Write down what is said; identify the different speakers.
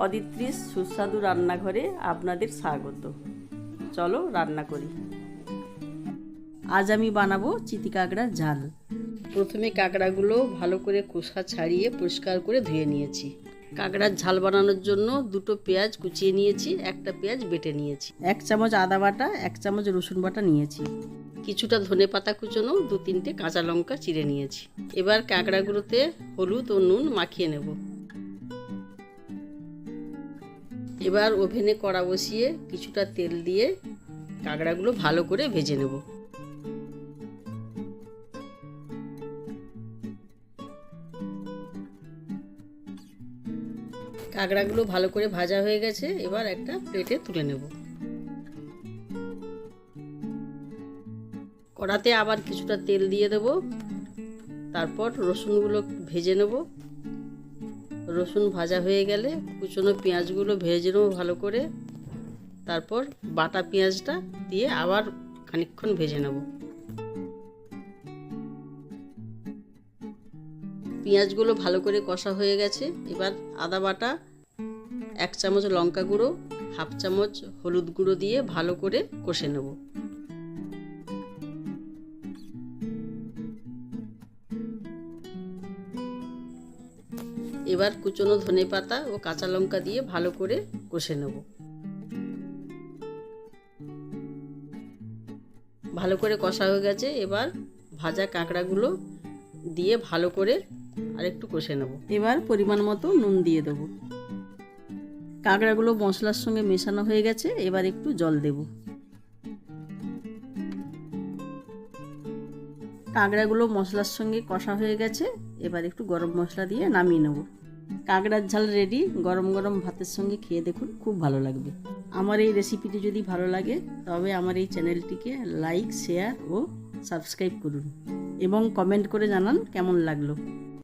Speaker 1: অদিত্রিস সুস্বাদু রান্নাঘরে আপনাদের স্বাগত। চলো রান্না করি। আজ আমি বানাবো চিতি কাঁকড়ার ঝাল। প্রথমে কাঁকড়াগুলো ভালো করে খোসা ছাড়িয়ে পরিষ্কার করে ধুয়ে নিয়েছি। কাঁকড়ার ঝাল বানানোর জন্য দুটো পেঁয়াজ কুচিয়ে নিয়েছি, একটা পেঁয়াজ বেটে নিয়েছি, 1 চামচ আদা বাটা, 1 চামচ রসুন বাটা নিয়েছি, কিছুটা ধনে পাতা কুচোনো, 2-3টে কাঁচা লঙ্কা চিড়ে নিয়েছি। এবার কাঁকড়াগুলোতে হলুদ ও নুন মাখিয়ে নেব। এবার ওভেনে কড়া বসিয়ে কিছুটা তেল দিয়ে কাঁকড়াগুলো ভালো করে ভেজে নেব। কাঁকড়াগুলো ভালো করে ভাজা হয়ে গেছে, এবার একটা প্লেটে তুলে নেব। কড়াতে আবার কিছুটা তেল দিয়ে দেব, তারপর রসুনগুলো ভেজে নেব। রসুন ভাজা হয়ে গেলে কুচনো পেঁয়াজগুলো ভেজে নেব ভালো করে, তারপর বাটা পেঁয়াজটা দিয়ে আবার খানিকক্ষণ ভেজে নেব। পেঁয়াজগুলো ভালো করে কষা হয়ে গেছে, এবার আদা বাটা, 1 চামচ লঙ্কা গুঁড়ো, 1/2 চামচ হলুদ গুঁড়ো দিয়ে ভালো করে কষে নেব। এবার কুচনো ধনে পাতা ও কাঁচা লঙ্কা দিয়ে ভালো করে কষে নেব। ভালো করে কষা হয়ে গেছে, এবার ভাজা কাঁকড়াগুলো দিয়ে ভালো করে আরেকটু কষে নেব। এবার পরিমাণ মতো নুন দিয়ে দেব। কাঁকড়াগুলো মশলার সঙ্গে মেশানো হয়ে গেছে, এবার একটু জল দেব। কাঁকড়াগুলো মশলার সঙ্গে কষা হয়ে গেছে, এবার একটু গরম মশলা দিয়ে নামিয়ে নেব। কাঁকড়ার ঝাল রেডি। গরম গরম ভাতের সঙ্গে খেয়ে দেখুন, খুব ভালো লাগবে। আমার এই রেসিপিটি যদি ভালো লাগে তবে আমার এই চ্যানেলটিকে লাইক, শেয়ার ও সাবস্ক্রাইব করুন এবং কমেন্ট করে জানান কেমন লাগলো।